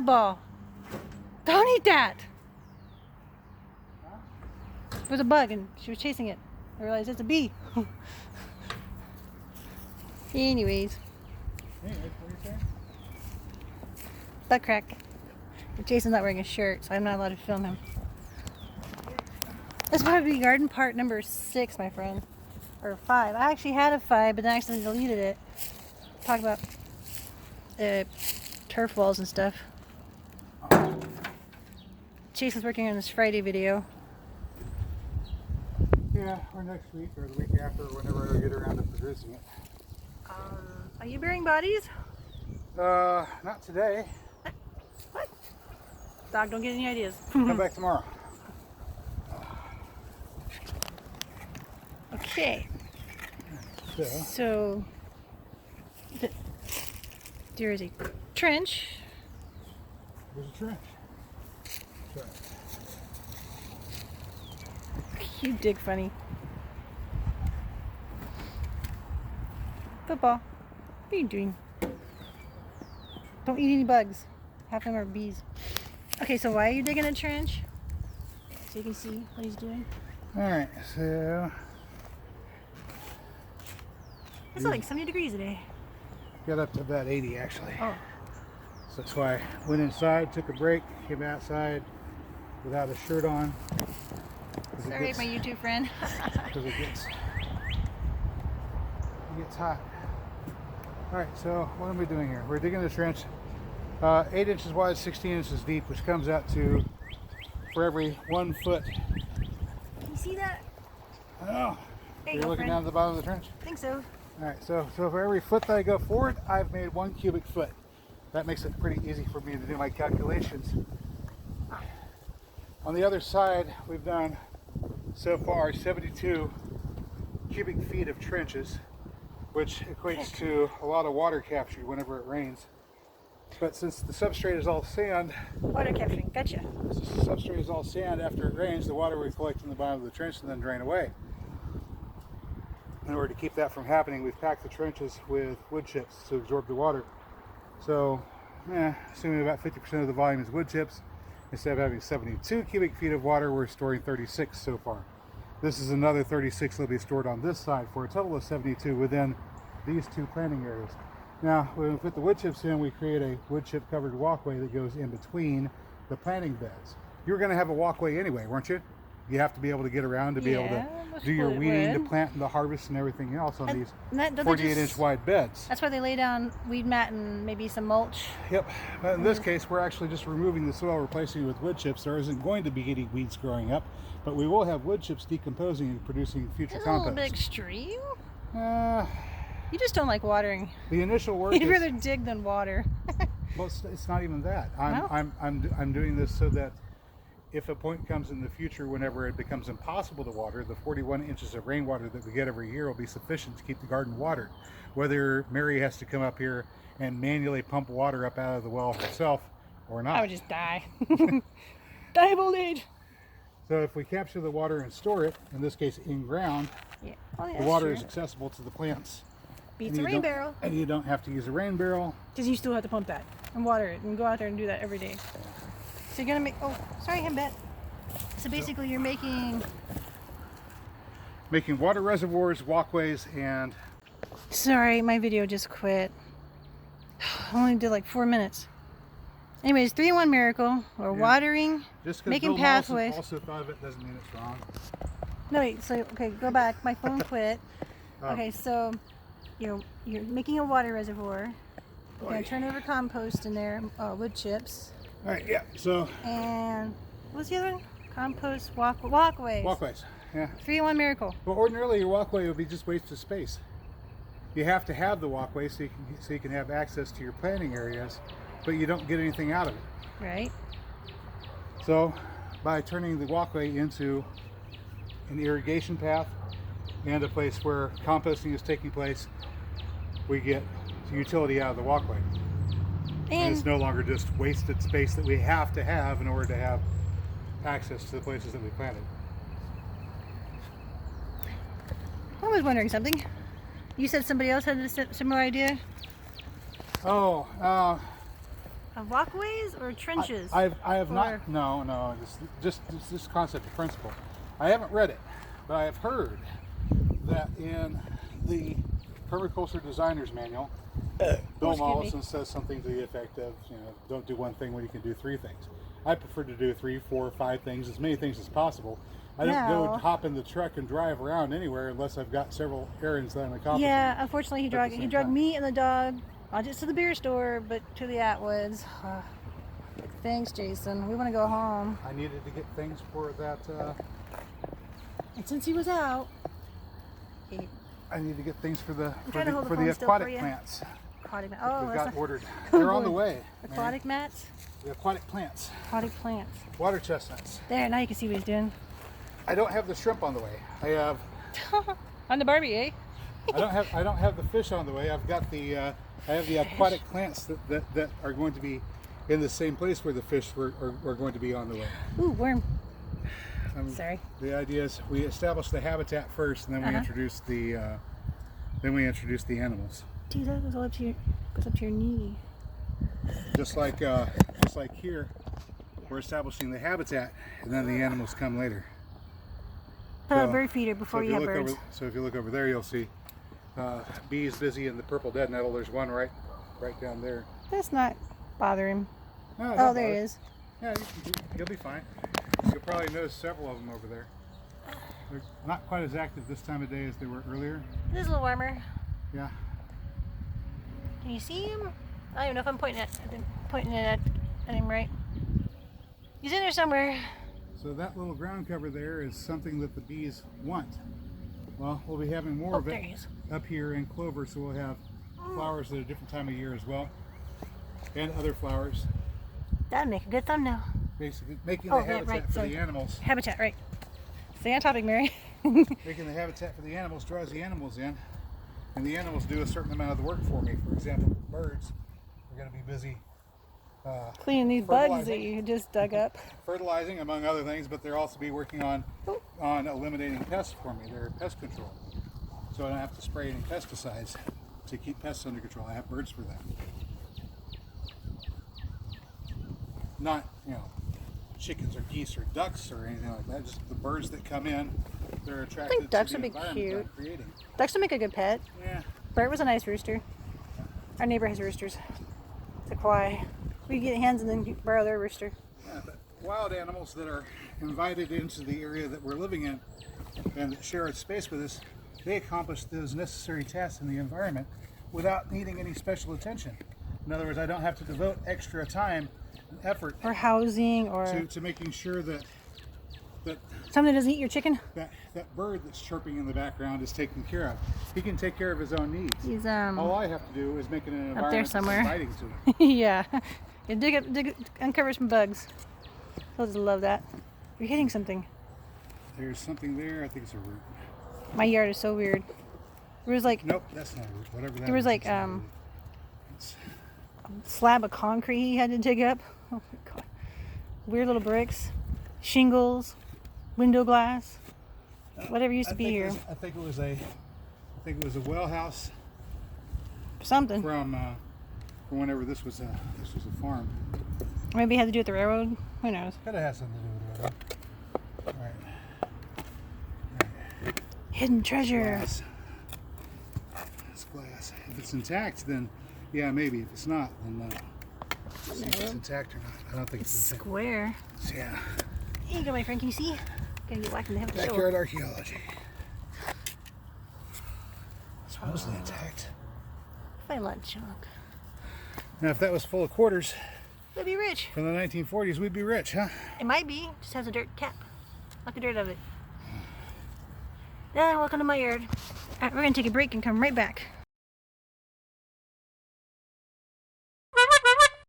Football. Don't eat that. It was a bug and she was chasing it. I realized it's a bee. Anyways. What are you saying? Butt crack. Jason's not wearing a shirt, so I'm not allowed to film him. This might be garden part number 6, my friend. Or 5. I actually had a 5, but then I accidentally deleted it. Talk about turf walls and stuff. Jason's working on this Friday video. Yeah, or next week, or the week after, or whenever I get around to producing it. Are you burying bodies? Not today. What? Dog, don't get any ideas. Come back tomorrow. Okay. So, So there is a trench. there's a trench. So, You dig funny. Football. What are you doing? Don't eat any bugs. Half of them are bees. Okay, so why are you digging a trench? So you can see what he's doing. Alright, so It's like 70 degrees today. got up to about 80 actually. Oh. So that's why I went inside, took a break, came outside without a shirt on. Sorry, my YouTube friend. Because it gets hot. Alright, so what am we doing here? We're digging the trench 8 inches wide, 16 inches deep, which comes out to, for every 1 foot. Can you see that? Oh, There you you're go, looking friend. down at the bottom of the trench? I think so. Alright, so for every foot that I go forward, I've made 1 cubic foot. That makes it pretty easy for me to do my calculations. On the other side, we've done so far 72 cubic feet of trenches, which equates to a lot of water captured whenever it rains. But since the substrate is all sand, Water capturing. Gotcha. since the substrate is all sand, after it rains, the water will collect in the bottom of the trench and then drain away. In order to keep that from happening, we've packed the trenches with wood chips to absorb the water. So, assuming about 50% of the volume is wood chips, instead of having 72 cubic feet of water, we're storing 36 so far. This is another 36 that will be stored on this side for a total of 72 within these 2 planting areas. Now, when we put the wood chips in, we create a wood chip covered walkway that goes in between the planting beds. You were going to have a walkway anyway, weren't you? You have to be able to get around to be able to do your weeding, to plant and the harvest and everything else on these 48-inch wide beds. That's why they lay down weed mat and maybe some mulch. Yep. In this case, we're actually just removing the soil, replacing it with wood chips. There isn't going to be any weeds growing up, but we will have wood chips decomposing and producing future It's compost. a little bit extreme. Uh, You just don't like watering. the initial work You'd is, rather dig than water. well, it's not even that. No? I'm doing this so that if a point comes in the future whenever it becomes impossible to water, the 41 inches of rainwater that we get every year will be sufficient to keep the garden watered. Whether Mary has to come up here and manually pump water up out of the well herself or not. I would just die. Die of old age. So if we capture the water and store it, in this case in ground, Yeah. Oh, yeah, the water is accessible to the plants. Beats And a you rain don't- barrel. And you don't have to use a rain barrel. Because you still have to pump that and water it and go out there and do that every day. So you're gonna make, oh, sorry, Hembet. So basically you're making Water reservoirs, walkways, and sorry, my video just quit. I only did like 4 minutes. Anyways, 3-in-1 miracle. We're watering, just because making Bill pathways. Mollison also thought of it doesn't mean it's wrong. No, wait, so, okay, go back. My phone quit. Um, Okay, so you're making a water reservoir. You're going to turn over compost in there, wood chips. All right, yeah. So And what's the other one? Compost walkways. walkways, yeah. 3-in-1 miracle. Well, ordinarily your walkway would be just wasted space. You have to have the walkway so you can have access to your planting areas, but you don't get anything out of it. Right? So by turning the walkway into an irrigation path and a place where composting is taking place, we get utility out of the walkway. And it's no longer just wasted space that we have to have in order to have access to the places that we planted. I was wondering something. You said somebody else had a similar idea? Oh, Of walkways or trenches? I have Or- not. No. Just this concept of principle. I haven't read it, but I have heard that in the Permaculture Designer's Manual, Bill excuse me. Mollison says something to the effect of, don't do one thing when you can do three things. I prefer to do 3, 4, 5 things, as many things as possible. I don't go No. hop in the truck and drive around anywhere unless I've got several errands that I'm accomplishing. Yeah, unfortunately he at the dragged same dragged time. me and the dog not just to the beer store, but to the Atwoods. Thanks, Jason. We want to go home. I needed to get things for that. And since he was out, he I need to get things for the trying to hold the for phone the still for aquatic you. plants. aquatic mat. We've Oh, that's got not, ordered. They're on the way. aquatic mats, Mary. The aquatic plants, aquatic plants. water chestnuts. There, now you can see what he's doing. I don't have the shrimp on the way. I have. On the Barbie, eh? I don't have the fish on the way. I've got the. I have the aquatic plants that are going to be in the same place where the fish are going to be on the way. Ooh, worm. Sorry. Sorry. The idea is we establish the habitat first, and then we introduce the. Then we introduce the animals. Dude, that goes all up to your knee. Just like here, we're establishing the habitat, and then the animals come later. Put a So- bird feeder before if you have look birds. so if you look over there, you'll see bees busy in the purple dead nettle. There's one right down there. That's not bothering. No, Oh, don't there he bother. is. Yeah, you'll be fine. You'll probably notice several of them over there. They're not quite as active this time of day as they were earlier. It is a little warmer. Yeah. Can you see him? I don't even know if I'm pointing it at him right. He's in there somewhere. So that little ground cover there is something that the bees want. Well, we'll be having more Oh, of there he it is. up here in clover, so we'll have flowers at a different time of year as well, and other flowers. That'd make a good thumbnail. Basically, making Oh, the yeah, habitat right, for sorry. the animals. Habitat, right. Stay on topic, Mary. Making the habitat for the animals draws the animals in, and the animals do a certain amount of the work for me. For example, birds are going to be busy Cleaning these bugs that Fertilizing. you just dug up. fertilizing, among other things, but they'll also be working on eliminating pests for me. They're pest control, so I don't have to spray any pesticides to keep pests under control. I have birds for that. Not chickens or geese or ducks or anything like that. Just the birds that come in. They're attracted ducks to would the be environment cute. I'm creating. Ducks would make a good pet. Yeah. Bert was a nice rooster. Our neighbor has roosters. It's a Kauai. We get hands and then borrow their rooster. Yeah, but wild animals that are invited into the area that we're living in and that share a space with us, they accomplish those necessary tasks in the environment without needing any special attention. In other words, I don't have to devote extra time and effort Or housing, or to making sure that something that doesn't eat your chicken. that bird that's chirping in the background is taken care of. He can take care of his own needs. He's All I have to do is make it an up there environment that's somewhere. inviting to him. Yeah. You uncover some bugs. He'll just love that. You're hitting something. There's something there. I think it's a root. My yard is so weird. There was like Nope, that's not a root. Whatever that there was is, like it's not a root. It's- slab of concrete he had to dig up. Oh my god. Weird little bricks, shingles, window glass, whatever used to be here. I think it was a well house Something. from whenever this was a farm. Maybe it had to do with the railroad. Who knows? Could have had something to do with it. All right. Hidden treasure. Glass. It's glass. If it's intact, then yeah, maybe. If it's not, then no. See if it's intact or not. I don't think it's intact. Square. Yeah. Here you go, my friend. Can you see? Gotta get whacked in the head with the shovel. Backyard archaeology. Supposedly intact. Find a lot of junk. Now, if that was full of quarters We'll be rich. from the 1940s, we'd be rich, huh? It might be. Just has a dirt cap. Like the dirt of it. Then welcome to my yard. Alright, we're gonna take a break and come right back.